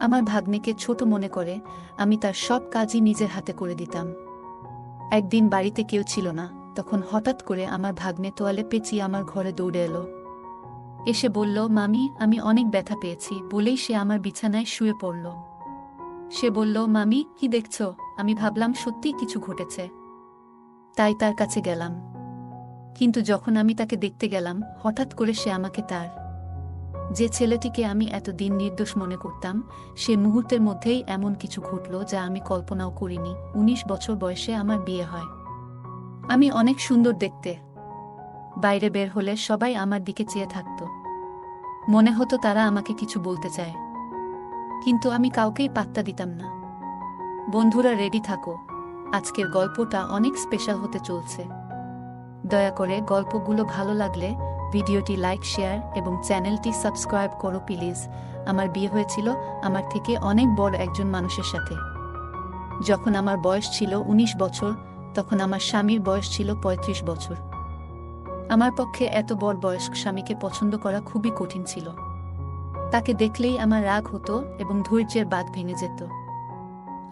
আমার ভাগ্নেকে ছোট মনে করে আমি তার সব কাজই নিজের হাতে করে দিতাম। একদিন বাড়িতে কেউ ছিল না, তখন হঠাৎ করে আমার ভাগ্নে তোয়ালে পেঁচিয়ে আমার ঘরে দৌড়ে এলো। এসে বলল, মামি আমি অনেক ব্যথা পেয়েছি, বলেই সে আমার বিছানায় শুয়ে পড়ল। সে বলল, মামি কি দেখছ? আমি ভাবলাম সত্যিই কিছু ঘটেছে, তাই তার কাছে গেলাম। কিন্তু যখন আমি তাকে দেখতে গেলাম, হঠাৎ করে সে আমাকে তার যে ছেলেটিকে আমি এতদিন নির্দোষ মনে করতাম, সে মুহূর্তের মধ্যেই এমন কিছু ঘটল যা আমি কল্পনাও করিনি। ১৯ বছর বয়সে আমার বিয়ে হয়। আমি অনেক সুন্দর দেখতে। বাইরে বের হলে সবাই আমার দিকে চেয়ে থাকত। মনে হতো তারা আমাকে কিছু বলতে চায়, কিন্তু আমি কাউকেই পাত্তা দিতাম না। বন্ধুরা রেডি থাকো, আজকের গল্পটা অনেক স্পেশাল হতে চলছে। দয়া করে গল্পগুলো ভালো লাগলে ভিডিওটি লাইক, শেয়ার এবং চ্যানেলটি সাবস্ক্রাইব করো প্লিজ। আমার বিয়ে হয়েছিল আমার থেকে অনেক বড় একজন মানুষের সাথে। যখন আমার বয়স ছিল ১৯ বছর, তখন আমার স্বামীর বয়স ছিল ৩৫ বছর। আমার পক্ষে এত বড় বয়স্ক স্বামীকে পছন্দ করা খুবই কঠিন ছিল। তাকে দেখলেই আমার রাগ হতো এবং ধৈর্যের বাঁধ ভেঙে যেত।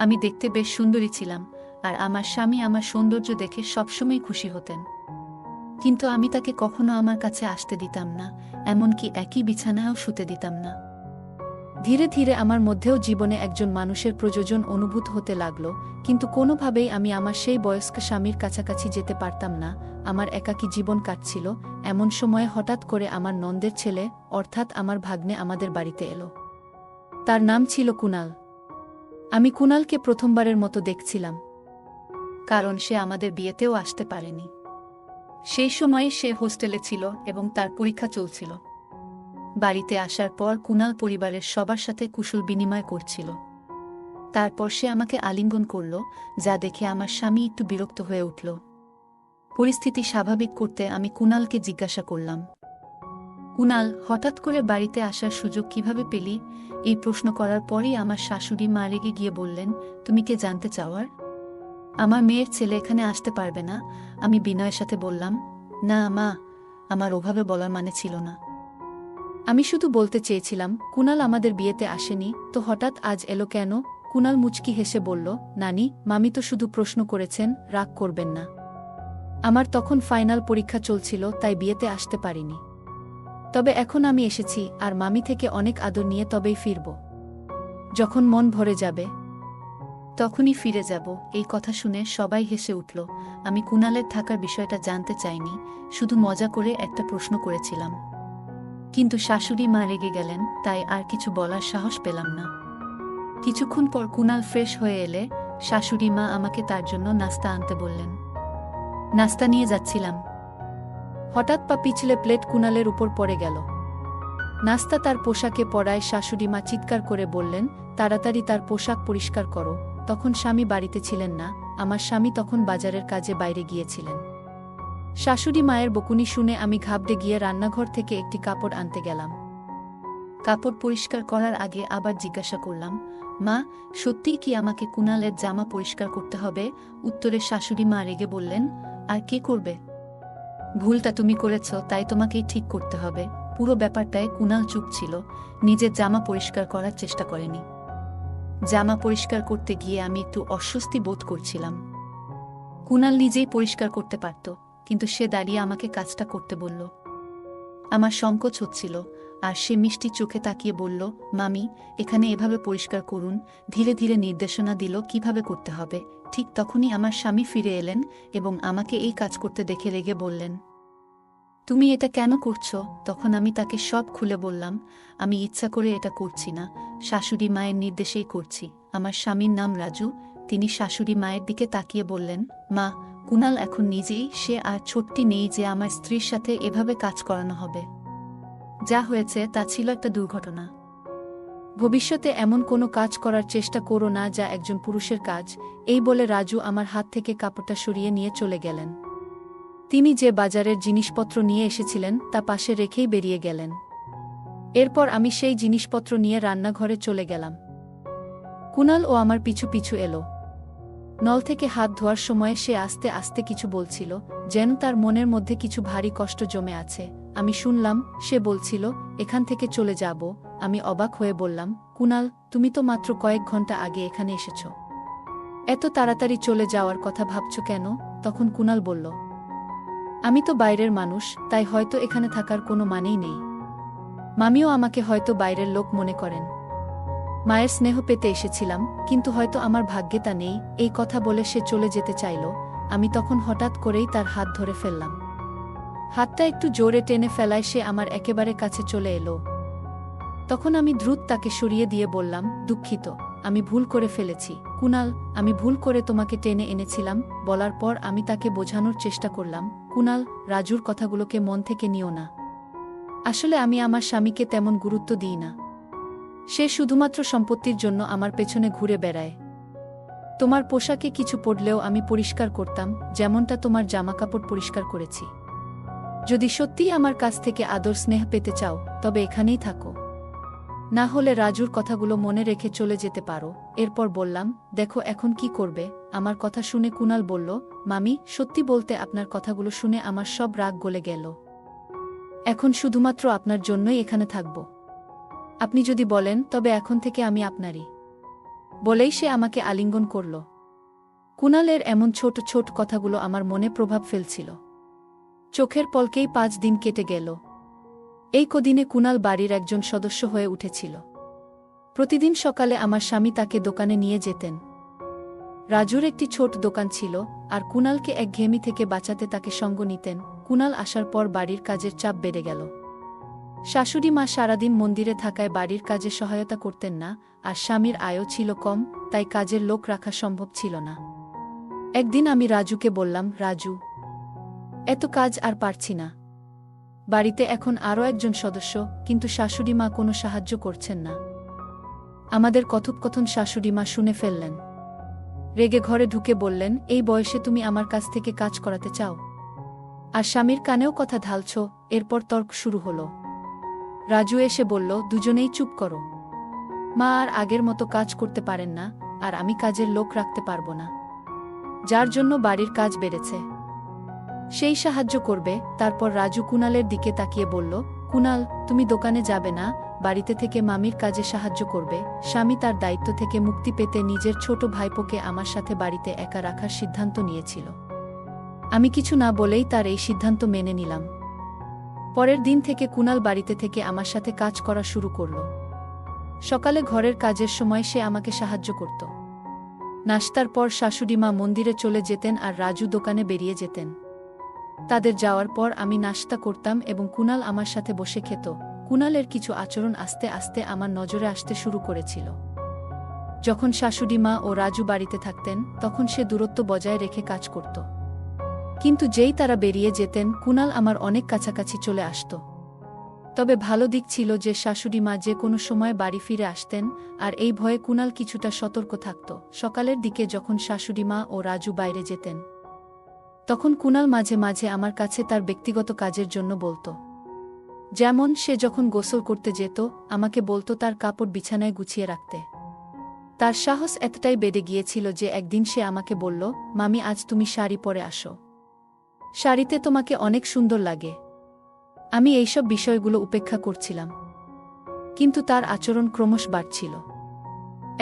আমি দেখতে বেশ সুন্দরী ছিলাম, আর আমার স্বামী আমার সৌন্দর্য দেখে সবসময় খুশি হতেন। কিন্তু আমি তাকে কখনো আমার কাছে আসতে দিতাম না, এমনকি একই বিছানায়ও শুতে দিতাম না। ধীরে ধীরে আমার মধ্যেও জীবনে একজন মানুষের প্রয়োজন অনুভূত হতে লাগলো, কিন্তু কোনোভাবেই আমি আমার সেই বয়স্ক স্বামীর কাছাকাছি যেতে পারতাম না। আমার একাকী জীবন কাটছিল। এমন সময়ে হঠাৎ করে আমার নন্দের ছেলে, অর্থাৎ আমার ভাগ্নে আমাদের বাড়িতে এলো। তার নাম ছিল কুনাল। আমি কুনালকে প্রথমবারের মতো দেখছিলাম, কারণ সে আমাদের বিয়েতেও আসতে পারেনি। সেই সময়ে সে হোস্টেলে ছিল এবং তার পরীক্ষা চলছিল। বাড়িতে আসার পর কুনাল পরিবারের সবার সাথে কুশল বিনিময় করছিল। তারপর সে আমাকে আলিঙ্গন করল, যা দেখে আমার স্বামী একটু বিরক্ত হয়ে উঠল। পরিস্থিতি স্বাভাবিক করতে আমি কুনালকে জিজ্ঞাসা করলাম, কুনাল, হঠাৎ করে বাড়িতে আসার সুযোগ কিভাবে পেলি? এই প্রশ্ন করার পরই আমার শাশুড়ি মা রেগে গিয়ে বললেন, তুমি কে জানতে চাওয়ার? আমার মেয়ের ছেলে এখানে আসতে পারবে না। আমি বিনয়ের সাথে বললাম, না মা, আমার ওভাবে বলার মানে ছিল না। আমি শুধু বলতে চেয়েছিলাম, কুনাল আমাদের বিয়েতে আসেনি, তো হঠাৎ আজ এলো কেন? কুনাল মুচকি হেসে বলল, নানি, মামি তো শুধু প্রশ্ন করেছেন, রাগ করবেন না। আমার তখন ফাইনাল পরীক্ষা চলছিল, তাই বিয়েতে আসতে পারিনি। তবে এখন আমি এসেছি, আর মামি থেকে অনেক আদর নিয়ে তবেই ফিরব। যখন মন ভরে যাবে তখনই ফিরে যাব। এই কথা শুনে সবাই হেসে উঠল। আমি কুনালের থাকার বিষয়টা জানতে চাইনি, শুধু মজা করে একটা প্রশ্ন করেছিলাম। কিন্তু শাশুড়ি মা রেগে গেলেন, তাই আর কিছু বলার সাহস পেলাম না। কিছুক্ষণ পর কুনাল ফ্রেশ হয়ে এলে শাশুড়ি মা আমাকে তার জন্য নাস্তা আনতে বললেন। নাস্তা নিয়ে যাচ্ছিলাম, হঠাৎ পা পিছলে প্লেট কুনালের উপর পড়ে গেল। নাস্তা তার পোশাকে পড়ায় শাশুড়ি মা চিৎকার করে বললেন, তাড়াতাড়ি তার পোশাক পরিষ্কার করো। তখন স্বামী বাড়িতে ছিলেন না, আমার স্বামী তখন বাজারের কাজে বাইরে গিয়েছিলেন। শাশুড়ি মায়ের বকুনি শুনে আমি ঘাবড়ে গিয়ে রান্নাঘর থেকে একটি কাপড় আনতে গেলাম। কাপড় পরিষ্কার করার আগে আবার জিজ্ঞাসা করলাম, মা, সত্যিই কি আমাকে কুনালের জামা পরিষ্কার করতে হবে? উত্তরে শাশুড়ি মা রেগে বললেন, আর কে করবে? ভুলটা তুমি করেছ, তাই তোমাকেই ঠিক করতে হবে। পুরো ব্যাপারটায় কুনাল চুপ ছিল, নিজের জামা পরিষ্কার করার চেষ্টা করেনি। জামা পরিষ্কার করতে গিয়ে আমি একটু অস্বস্তি বোধ করছিলাম। কুনাল নিজেই পরিষ্কার করতে পারত, কিন্তু সে দাঁড়িয়ে আমাকে কাজটা করতে বলল। আমার সংকোচ হচ্ছিল, আর সে মিষ্টি চোখে তাকিয়ে বলল, মামি, এখানে এভাবে পরিষ্কার করুন। ধীরে ধীরে নির্দেশনা দিল কিভাবে করতে হবে। ঠিক তখনই আমার স্বামী ফিরে এলেন এবং আমাকে এই কাজ করতে দেখে রেগে বললেন, তুমি এটা কেন করছো? তখন আমি তাকে সব খুলে বললাম, আমি ইচ্ছা করে এটা করছি না, শাশুড়ি মায়ের নির্দেশেই করছি। আমার স্বামীর নাম রাজু। তিনি শাশুড়ি মায়ের দিকে তাকিয়ে বললেন, মা, কুনাল এখন নিজেই, সে আর ছোট্টি নেই যে আমার স্ত্রীর সাথে এভাবে কাজ করানো হবে। যা হয়েছে তা ছিল একটা দুর্ঘটনা। ভবিষ্যতে এমন কোনো কাজ করার চেষ্টা করো না যা একজন পুরুষের কাজ। এই বলে রাজু আমার হাত থেকে কাপড়টা সরিয়ে নিয়ে চলে গেলেন। তিনি যে বাজারের জিনিসপত্র নিয়ে এসেছিলেন তা পাশে রেখেই বেরিয়ে গেলেন। এরপর আমি সেই জিনিসপত্র নিয়ে রান্নাঘরে চলে গেলাম। কুনাল ও আমার পিছু পিছু এলো। নল থেকে হাত ধোয়ার সময় সে আস্তে আস্তে কিছু বলছিল, যেন তার মনের মধ্যে কিছু ভারী কষ্ট জমে আছে। আমি শুনলাম সে বলছিল, এখান থেকে চলে যাব। আমি অবাক হয়ে বললাম, কুনাল, তুমি তো মাত্র কয়েক ঘন্টা আগে এখানে এসেছ। এত তাড়াতাড়ি চলে যাওয়ার কথা ভাবছ কেন? তখন কুনাল বলল, আমি তো বাইরের মানুষ, তাই হয়তো এখানে থাকার কোনো মানেই নেই। মামিও আমাকে হয়তো বাইরের লোক মনে করেন। মায়ের স্নেহ পেতে এসেছিলাম, কিন্তু হয়তো আমার ভাগ্যে তা নেই। এই কথা বলে সে চলে যেতে চাইল। আমি তখন হঠাৎ করেই তার হাত ধরে ফেললাম। হাতটা একটু জোরে টেনে ফেলায় সে আমার একেবারে কাছে চলে এলো। তখন আমি দ্রুত তাকে সরিয়ে দিয়ে বললাম, দুঃখিত, আমি ভুল করে ফেলেছি কুনাল, আমি ভুল করে তোমাকে টেনে এনেছিলাম। বলার পর আমি তাকে বোঝানোর চেষ্টা করলাম, কুনাল, রাজুর কথাগুলোকে মন থেকে নিও না। আসলে আমি আমার স্বামীকে তেমন গুরুত্ব দিই না। সে শুধুমাত্র সম্পত্তির জন্য আমার পেছনে ঘুরে বেড়ায়। তোমার পোশাকে কিছু পড়লেও আমি পরিষ্কার করতাম, যেমনটা তোমার জামাকাপড় পরিষ্কার করেছি। যদি সত্যিই আমার কাছ থেকে আদর স্নেহ পেতে চাও, তবে এখানেই থাকো। না হলে রাজুর কথাগুলো মনে রেখে চলে যেতে পারো। এরপর বললাম, দেখো এখন কি করবে? আমার কথা শুনে কুনাল বলল, মামি, সত্যি বলতে আপনার কথাগুলো শুনে আমার সব রাগ গলে গেল। এখন শুধুমাত্র আপনার জন্যই এখানে থাকব। আপনি যদি বলেন, তবে এখন থেকে আমি আপনারই। বলেই সে আমাকে আলিঙ্গন করল। কুনালের এমন ছোট ছোট কথাগুলো আমার মনে প্রভাব ফেলছিল। চোখের পলকেই 5 দিন কেটে গেল। এই কদিনে কুনাল বাড়ির একজন সদস্য হয়ে উঠেছিল। প্রতিদিন সকালে আমার স্বামী তাকে দোকানে নিয়ে যেতেন। রাজুর একটি ছোট দোকান ছিল, আর কুনালকে একঘেয়েমি থেকে বাঁচাতে তাকে সঙ্গ নিতেন। কুনাল আসার পর বাড়ির কাজের চাপ বেড়ে গেল। শাশুড়ি মা সারাদিন মন্দিরে থাকায় বাড়ির কাজে সহায়তা করতেন না, আর স্বামীর আয়ও ছিল কম, তাই কাজের লোক রাখা সম্ভব ছিল না। একদিন আমি রাজুকে বললাম, রাজু, এত কাজ আর পারছি না। বাড়িতে এখন আরও একজন সদস্য, কিন্তু শাশুড়ি মা কোনো সাহায্য করছেন না। আমাদের কথোপকথন শাশুড়ি মা শুনে ফেললেন। রেগে ঘরে ঢুকে বললেন, এই বয়সে তুমি আমার কাছ থেকে কাজ করাতে চাও? আর স্বামীর কানেও কথা ঢালছ? এরপর তর্ক শুরু হলো। রাজু এসে বলল, দুজনেই চুপ করো। মা আর আগের মতো কাজ করতে পারেন না, আর আমি কাজের লোক রাখতে পারবো না, যার জন্য বাড়ির কাজ বেড়েছে। সেই সাহায্য করবে। তারপর রাজু কুনালের দিকে তাকিয়ে বলল, কুনাল, তুমি দোকানে যাবে না, বাড়িতে থেকে মামির কাজে সাহায্য করবে। স্বামী তার দায়িত্ব থেকে মুক্তি পেতে নিজের ছোট ভাইপোকে আমার সাথে বাড়িতে একা রাখার সিদ্ধান্ত নিয়েছিল। আমি কিছু না বলেই তার এই সিদ্ধান্ত মেনে নিলাম। পরের দিন থেকে কুনাল বাড়িতে থেকে আমার সাথে কাজ করা শুরু করল। সকালে ঘরের কাজের সময় সে আমাকে সাহায্য করত। নাশতার পর শাশুড়ি মা মন্দিরে চলে যেতেন আর রাজু দোকানে বেরিয়ে যেতেন। তাদের যাওয়ার পর আমি নাশতা করতাম এবং কুনাল আমার সাথে বসে খেত। কুনালের কিছু আচরণ আস্তে আস্তে আমার নজরে আসতে শুরু করেছিল। যখন শাশুড়ি মা ও রাজু বাড়িতে থাকতেন, তখন সে দূরত্ব বজায় রেখে কাজ করত। কিন্তু যেই তারা বেরিয়ে যেতেন, কুনাল আমার অনেক কাছাকাছি চলে আসত। তবে ভালো দিক ছিল যে শাশুড়ি মা যে কোনো সময় বাড়ি ফিরে আসতেন, আর এই ভয়ে কুনাল কিছুটা সতর্ক থাকত। সকালের দিকে যখন শাশুড়ি মা ও রাজু বাইরে যেতেন, তখন কুনাল মাঝে মাঝে আমার কাছে তার ব্যক্তিগত কাজের জন্য বলতো। যেমন সে যখন গোসল করতে যেত, আমাকে বলতো তার কাপড় বিছানায় গুছিয়ে রাখতে। তার সাহস এতটাই বেড়ে গিয়েছিল যে একদিন সে আমাকে বলল, মামি, আজ তুমি শাড়ি পরে আসো, শাড়িতে তোমাকে অনেক সুন্দর লাগে। আমি এইসব বিষয়গুলো উপেক্ষা করছিলাম, কিন্তু তার আচরণ ক্রমশ বাড়ছিল।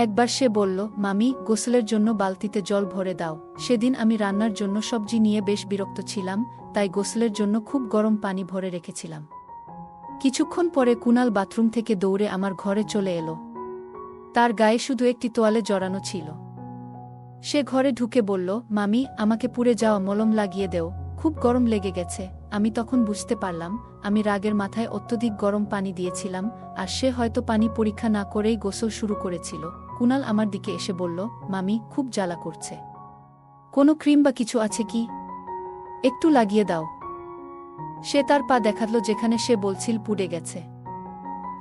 একবার সে বলল, মামি, গোসলের জন্য বালতিতে জল ভরে দাও। সেদিন আমি রান্নার জন্য সবজি নিয়ে বেশ বিরক্ত ছিলাম, তাই গোসলের জন্য খুব গরম পানি ভরে রেখেছিলাম। কিছুক্ষণ পরে কুনাল বাথরুম থেকে দৌড়ে আমার ঘরে চলে এলো। তার গায়ে শুধু একটি তোয়ালে জড়ানো ছিল। সে ঘরে ঢুকে বলল, মামি, আমাকে পুড়ে যাওয়া মলম লাগিয়ে দেও, খুব গরম লেগে গেছে। আমি তখন বুঝতে পারলাম আমি রাগের মাথায় অত্যধিক গরম পানি দিয়েছিলাম, আর সে হয়তো পানি পরীক্ষা না করেই গোসল শুরু করেছিল। কুনাল আমার দিকে এসে বলল, মামি, খুব জ্বালা করছে, কোনো ক্রিম বা কিছু আছে কি? একটু লাগিয়ে দাও। সে তার পা দেখালো যেখানে সে বলছিল পুড়ে গেছে।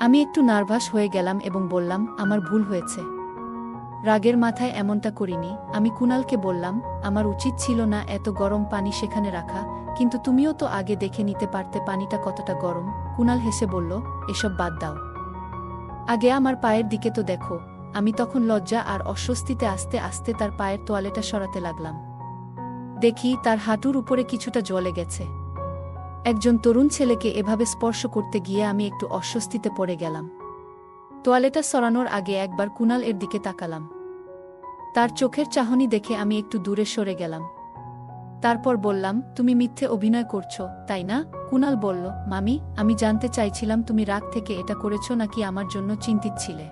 আমি একটু নার্ভাস হয়ে গেলাম এবং বললাম, আমার ভুল হয়েছে, রাগের মাথায় এমনটা করিনি। আমি কুনালকে বললাম, আমার উচিত ছিল না এত গরম পানি সেখানে রাখা, কিন্তু তুমিও তো আগে দেখে নিতে পারতে পানিটা কতটা গরম। কুনাল হেসে বলল, এসব বাদ দাও, আগে আমার পায়ের দিকে তো দেখো। আমি তখন লজ্জা আর অস্বস্তিতে আস্তে আস্তে তার পায়ের তোয়ালেটা সরাতে লাগলাম। দেখি তার হাঁটুর উপরে কিছুটা জ্বলে গেছে। একজন তরুণ ছেলেকে এভাবে স্পর্শ করতে গিয়ে আমি একটু অস্বস্তিতে পড়ে গেলাম। তোয়ালেটা সরানোর আগে একবার কুনাল এর দিকে তাকালাম। তার চোখের চাহনি দেখে আমি একটু দূরে সরে গেলাম। তারপর বললাম, তুমি মিথ্যে অভিনয় করছো, তাই না? কুনাল বলল, মামি, আমি জানতে চাইছিলাম তুমি রাগ থেকে এটা করেছো নাকি আমার জন্য চিন্তিত ছিলে।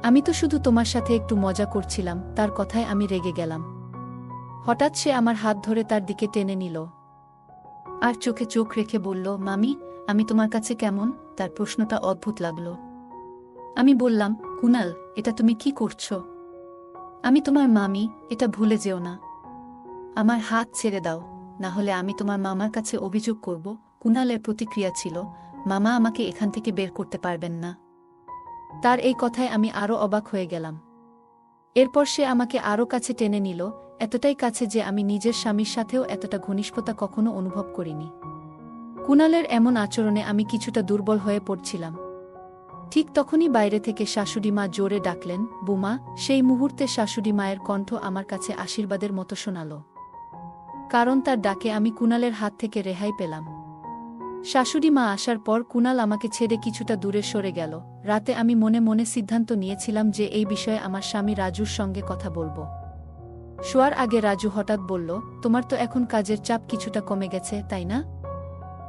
আমি তো শুধু তোমার সাথে একটু মজা করছিলাম। তার কথায় আমি রেগে গেলাম। হঠাৎ সে আমার হাত ধরে তার দিকে টেনে নিল আর চোখে চোখ রেখে বলল, মামি, আমি তোমার কাছে কেমন? তার প্রশ্নটা অদ্ভুত লাগল। আমি বললাম, কুনাল, এটা তুমি কি করছো? আমি তোমার মামি, এটা ভুলে যেও না। আমার হাত ছেড়ে দাও, না হলে আমি তোমার মামার কাছে অভিযোগ করব। কুনালের প্রতিক্রিয়া ছিল, মামা আমাকে এখান থেকে বের করতে পারবেন না। তার এই কথায় আমি আরও অবাক হয়ে গেলাম। এরপর সে আমাকে আরও কাছে টেনে নিল, এতটাই কাছে যে আমি নিজের স্বামীর সাথেও এতটা ঘনিষ্ঠতা কখনো অনুভব করিনি। কুনালের এমন আচরণে আমি কিছুটা দুর্বল হয়ে পড়ছিলাম। ঠিক তখনই বাইরে থেকে শাশুড়ি মা জোরে ডাকলেন, বুমা। সেই মুহূর্তে শাশুড়ি মায়ের কণ্ঠ আমার কাছে আশীর্বাদের মতো শোনাল, কারণ তার ডাকে আমি কুনালের হাত থেকে রেহাই পেলাম। শাশুড়ি মা আসার পর কুনাল আমাকে ছেড়ে কিছুটা দূরে সরে গেল। রাতে আমি মনে মনে সিদ্ধান্ত নিয়েছিলাম যে এই বিষয়ে আমার স্বামী রাজুর সঙ্গে কথা বলবো। শোয়ার আগে রাজু হঠাৎ বলল, তোমার তো এখন কাজের চাপ কিছুটা কমে গেছে, তাই না?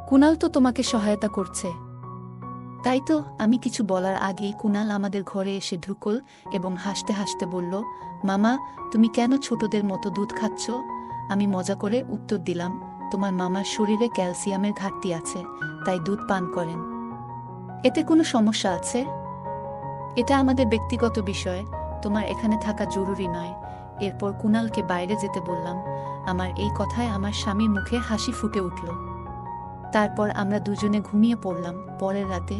কুনাল তো তোমাকে সহায়তা করছে। তাই তো। আমি কিছু বলার আগেই কুনাল আমাদের ঘরে এসে ঢুকল এবং হাসতে হাসতে বলল, মামা, তুমি কেন ছোটদের মতো দুধ খাচ্ছ? আমি মজা করে উত্তর দিলাম, তোমার মামার শরীরে ক্যালসিয়ামের ঘাটতি আছে, তাই দুধ পান করেন। এতে কোনো সমস্যা আছে? এটা আমাদের ব্যক্তিগত বিষয়, তোমার এখানে থাকা জরুরি নয়। এরপর কুনালকে বাইরে যেতে বললাম। আমার এই কথায় আমার স্বামীর মুখে হাসি ফুটে উঠল। তারপর আমরা দুজনে ঘুমিয়ে পড়লাম। পরের রাতে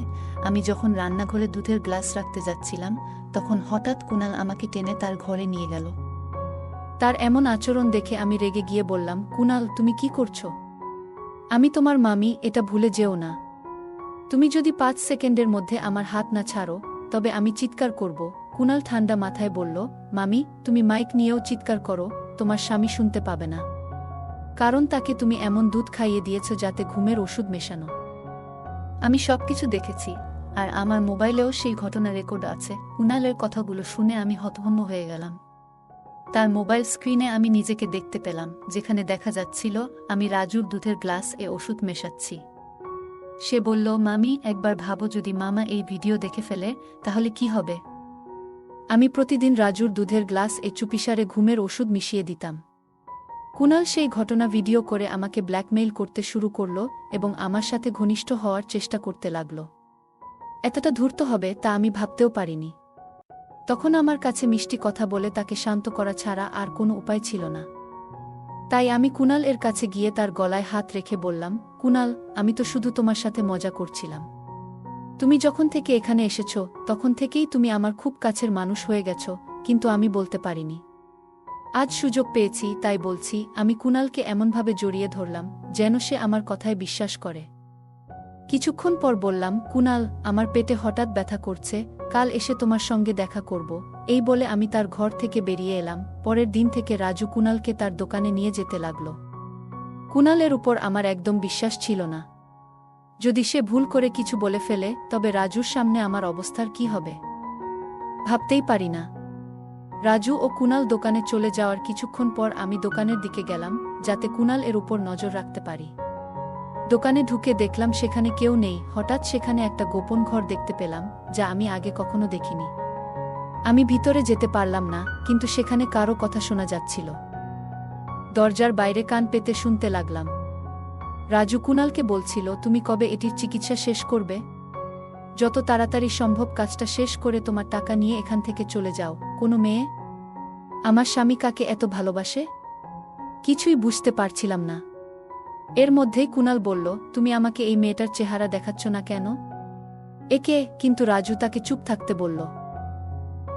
আমি যখন রান্নাঘরে দুধের গ্লাস রাখতে যাচ্ছিলাম, তখন হঠাৎ কুনাল আমাকে টেনে তার ঘরে নিয়ে গেল। তার এমন আচরণ দেখে আমি রেগে গিয়ে বললাম, কুনাল, তুমি কি করছো? আমি তোমার মামি, এটা ভুলে যেও না। তুমি যদি 5 সেকেন্ডের মধ্যে আমার হাত না ছাড়ো, তবে আমি চিৎকার করব। কুনাল ঠান্ডা মাথায় বলল, মামি, তুমি মাইক নিয়েও চিৎকার করো, তোমার স্বামী শুনতে পাবে না। কারণ তাকে তুমি এমন দুধ খাইয়ে দিয়েছ যাতে ঘুমের ওষুধ মেশানো। আমি সবকিছু দেখেছি, আর আমার মোবাইলেও সেই ঘটনা রেকর্ড আছে। কুনালের কথাগুলো শুনে আমি হতভম্ব হয়ে গেলাম। তার মোবাইল স্ক্রিনে আমি নিজেকে দেখতে পেলাম, যেখানে দেখা যাচ্ছিল আমি রাজুর দুধের গ্লাস এ ওষুধ মেশাচ্ছি। সে বলল, মামি, একবার ভাবো, যদি মামা এই ভিডিও দেখে ফেলে, তাহলে কি হবে? আমি প্রতিদিন রাজুর দুধের গ্লাস এ চুপিসারে ঘুমের ওষুধ মিশিয়ে দিতাম। কুনাল সেই ঘটনা ভিডিও করে আমাকে ব্ল্যাকমেইল করতে শুরু করল এবং আমার সাথে ঘনিষ্ঠ হওয়ার চেষ্টা করতে লাগল। এতটা ধূর্ত হবে তা আমি ভাবতেও পারিনি। তখন আমার কাছে মিষ্টি কথা বলে তাকে শান্ত করা ছাড়া আর কোনো উপায় ছিল না। তাই আমি কুনাল এর কাছে গিয়ে তার গলায় হাত রেখে বললাম, কুনাল, আমি তো শুধু তোমার সাথে মজা করছিলাম। তুমি যখন থেকে এখানে এসেছো, তখন থেকেই তুমি আমার খুব কাছের মানুষ হয়ে গেছো, কিন্তু আমি বলতে পারিনি। আজ সুযোগ পেয়েছি, তাই বলছি। আমি কুনালকে এমনভাবে জড়িয়ে ধরলাম যেন সে আমার কথায় বিশ্বাস করে। কিছুক্ষণ পর বললাম, কুনাল, আমার পেটে হঠাৎ ব্যথা করছে, কাল এসে তোমার সঙ্গে দেখা করব। এই বলে আমি তার ঘর থেকে বেরিয়ে এলাম। পরের দিন থেকে রাজু কুনালকে তার দোকানে নিয়ে যেতে লাগল। কুনালের উপর আমার একদম বিশ্বাস ছিল না। যদি সে ভুল করে কিছু বলে ফেলে, তবে রাজুর সামনে আমার অবস্থার কি হবে ভাবতেই পারি না। রাজু ও কুনাল দোকানে চলে যাওয়ার কিছুক্ষণ পর আমি দোকানের দিকে গেলাম, যাতে কুনাল এর উপর নজর রাখতে পারি। দোকানে ঢুকে দেখলাম সেখানে কেউ নেই। হঠাৎ সেখানে একটা গোপন ঘর দেখতে পেলাম, যা আমি আগে কখনো দেখিনি। আমি ভিতরে যেতে পারলাম না, কিন্তু সেখানে কারো কথা শোনা যাচ্ছিল। দরজার বাইরে কান পেতে শুনতে লাগলাম। রাজু কুনালকে বলছিল, তুমি কবে এটির চিকিৎসা শেষ করবে? যত তাড়াতাড়ি সম্ভব কাজটা শেষ করে তোমার টাকা নিয়ে এখান থেকে চলে যাও। কোনো মেয়ে আমার স্বামী কাকে এত ভালোবাসে? কিছুই বুঝতে পারছিলাম না। এর মধ্যেই কুনাল বলল, তুমি আমাকে এই মেয়েটার চেহারা দেখাচ্ছ না কেন? একে? কিন্তু রাজু তাকে চুপ থাকতে বলল।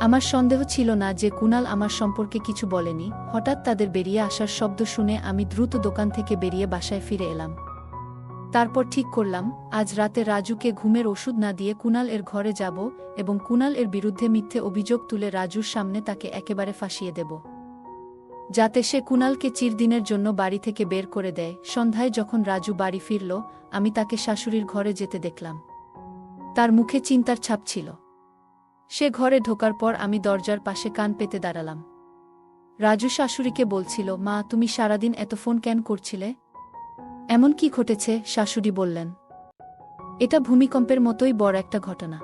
আমার সন্দেহ ছিল না যে কুনাল আমার সম্পর্কে কিছু বলেনি। হঠাৎ তাদের বেরিয়ে আসার শব্দ শুনে আমি দ্রুত দোকান থেকে বেরিয়ে বাসায় ফিরে এলাম। তারপর ঠিক করলাম, আজ রাতে রাজুকে ঘুমের ওষুধ না দিয়ে কুনাল এর ঘরে যাব এবং কুনাল এর বিরুদ্ধে মিথ্যে অভিযোগ তুলে রাজুর সামনে তাকে একেবারে ফাঁসিয়ে দেব, যাতে সে কুনালকে চিরদিনের জন্য বাড়ি থেকে বের করে দেয়। সন্ধ্যায় যখন রাজু বাড়ি ফিরল, আমি তাকে শাশুড়ির ঘরে যেতে দেখলাম। তার মুখে চিন্তার ছাপ ছিল। সে ঘরে ঢোকার পর আমি দরজার পাশে কান পেতে দাঁড়ালাম। রাজু শাশুড়িকে বলছিল, মা, তুমি সারাদিন এত ফোন কেন করছিলে? এমন কি ঘটেছে? শাশুড়ি বললেন, এটা ভূমিকম্পের মতোই বড় একটা ঘটনা।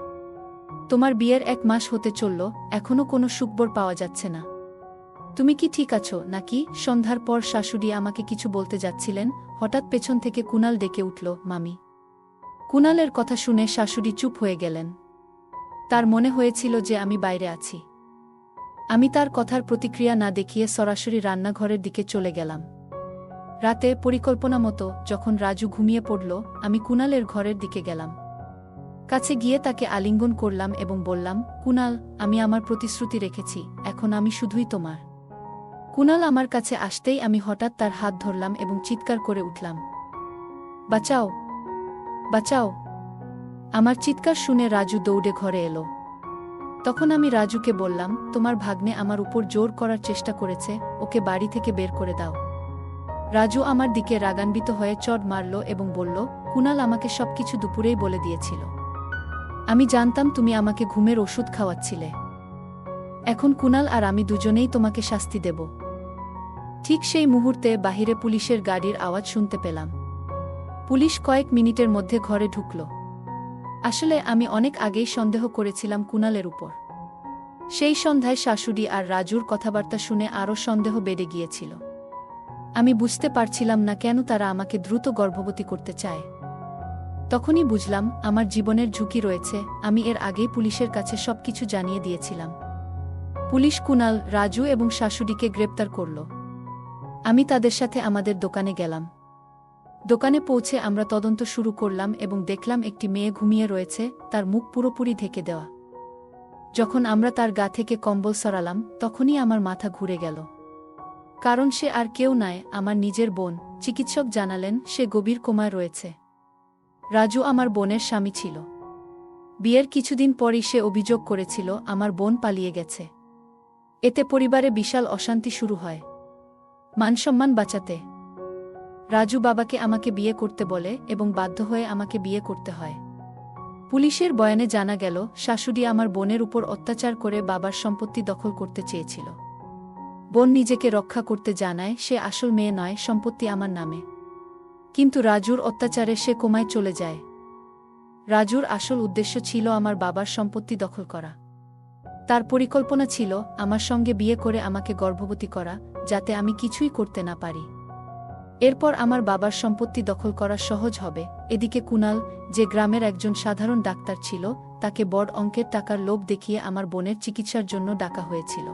তোমার বিয়ের 1 মাস হতে চলল, এখনো কোনো সুখবর পাওয়া যাচ্ছে না। তুমি কি ঠিক আছো নাকি? সন্ধ্যার পর শাশুড়ি আমাকে কিছু বলতে যাচ্ছিলেন, হঠাৎ পেছন থেকে কুনাল ডেকে উঠল, মামি। কুনালের কথা শুনে শাশুড়ি চুপ হয়ে গেলেন। তার মনে হয়েছিল যে আমি বাইরে আছি। আমি তার কথার প্রতিক্রিয়া না দেখিয়ে সরাসরি রান্নাঘরের দিকে চলে গেলাম। রাতে পরিকল্পনা মতো যখন রাজু ঘুমিয়ে পড়ল, আমি কুনালের ঘরের দিকে গেলাম। কাছে গিয়ে তাকে আলিঙ্গন করলাম এবং বললাম, কুনাল, আমি আমার প্রতিশ্রুতি রেখেছি, এখন আমি শুধুই তোমার। কুনাল আমার কাছে আসতেই আমি হঠাৎ তার হাত ধরলাম এবং চিৎকার করে উঠলাম, বাঁচাও, বাঁচাও। আমার চিৎকার শুনে রাজু দৌড়ে ঘরে এলো। তখন আমি রাজুকে বললাম, তোমার ভাগ্নে আমার উপর জোর করার চেষ্টা করেছে, ওকে বাড়ি থেকে বের করে দাও। রাজু আমার দিকে রাগান্বিত হয়ে চড় মারল এবং বলল, কুনাল আমাকে সবকিছু দুপুরেই বলে দিয়েছিল। আমি জানতাম তুমি আমাকে ঘুমের ওষুধ খাওয়াচ্ছিলে। এখন কুনাল আর আমি দুজনেই তোমাকে শাস্তি দেব। ঠিক সেই মুহূর্তে বাহিরে পুলিশের গাড়ির আওয়াজ শুনতে পেলাম। পুলিশ কয়েক মিনিটের মধ্যে ঘরে ঢুকল। আসলে আমি অনেক আগেই সন্দেহ করেছিলাম কুনালের উপর। সেই সন্ধ্যায় শাশুড়ি আর রাজুর কথাবার্তা শুনে আরও সন্দেহ বেড়ে গিয়েছিল। আমি বুঝতে পারছিলাম না কেন তারা আমাকে দ্রুত গর্ভবতী করতে চায়। তখনই বুঝলাম আমার জীবনের ঝুঁকি রয়েছে। আমি এর আগেই পুলিশের কাছে সবকিছু জানিয়ে দিয়েছিলাম। পুলিশ কুনাল, রাজু এবং শাশুড়িকে গ্রেপ্তার করল। আমি তাদের সাথে আমাদের দোকানে গেলাম। দোকানে পৌঁছে আমরা তদন্ত শুরু করলাম এবং দেখলাম একটি মেয়ে ঘুমিয়ে রয়েছে, তার মুখ পুরোপুরি ঢেকে দেওয়া। যখন আমরা তার গা থেকে কম্বল সরালাম, তখনই আমার মাথা ঘুরে গেল। কারণ সে আর কেউ নয়, আমার নিজের বোন। চিকিৎসক জানালেন সে গভীর কোমায় রয়েছে। রাজু আমার বোনের স্বামী ছিল। বিয়ের কিছুদিন পরই সে অভিযোগ করেছিল আমার বোন পালিয়ে গেছে। এতে পরিবারে বিশাল অশান্তি শুরু হয়। মানসম্মান বাঁচাতে রাজু বাবাকে আমাকে বিয়ে করতে বলে এবং বাধ্য হয়ে আমাকে বিয়ে করতে হয়। পুলিশের বয়ানে জানা গেল শাশুড়ি আমার বোনের উপর অত্যাচার করে বাবার সম্পত্তি দখল করতে চেয়েছিল। বোন নিজেকে রক্ষা করতে জানায় সে আসল মেয়ে নয়, সম্পত্তি আমার নামে। কিন্তু রাজুর অত্যাচারে সে কোমায় চলে যায়। রাজুর আসল উদ্দেশ্য ছিল আমার বাবার সম্পত্তি দখল করা। তার পরিকল্পনা ছিল আমার সঙ্গে বিয়ে করে আমাকে গর্ভবতী করা, যাতে আমি কিছুই করতে না পারি। এরপর আমার বাবার সম্পত্তি দখল করা সহজ হবে। এদিকে কুনাল, যে গ্রামের একজন সাধারণ ডাক্তার ছিল, তাকে বড় অঙ্কের টাকার লোভ দেখিয়ে আমার বোনের চিকিৎসার জন্য ডাকা হয়েছিল।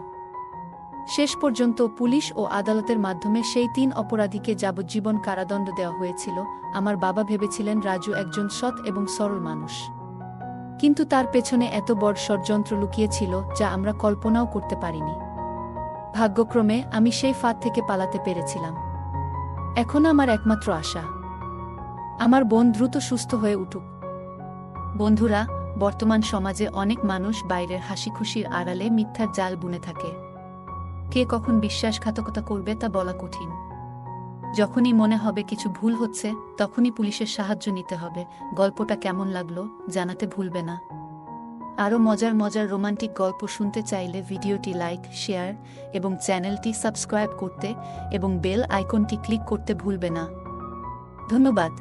শেষ পর্যন্ত পুলিশ ও আদালতের মাধ্যমে সেই 3 অপরাধীকে যাবজ্জীবন কারাদণ্ড দেওয়া হয়েছিল। আমার বাবা ভেবেছিলেন রাজু একজন সৎ এবং সরল মানুষ। কিন্তু তার পেছনে এত বড় ষড়যন্ত্র লুকিয়েছিল যা আমরা কল্পনাও করতে পারিনি। ভাগ্যক্রমে আমি সেই ফাঁদ থেকে পালাতে পেরেছিলাম। এখন আমার একমাত্র আশা, আমার বোন দ্রুত সুস্থ হয়ে উঠুক। বন্ধুরা, বর্তমান সমাজে অনেক মানুষ বাইরের হাসিখুশির আড়ালে মিথ্যার জাল বুনে থাকে। কে কখন বিশ্বাসঘাতকতা করবে তা বলা কঠিন। যখনই মনে হবে কিছু ভুল হচ্ছে, তখনই পুলিশের সাহায্য নিতে হবে। গল্পটা কেমন লাগলো জানাতে ভুলবে না। আরও মজার মজার রোমান্টিক গল্প শুনতে চাইলে ভিডিওটি লাইক, শেয়ার এবং চ্যানেলটি সাবস্ক্রাইব করতে এবং বেল আইকনটি ক্লিক করতে ভুলবে না। ধন্যবাদ।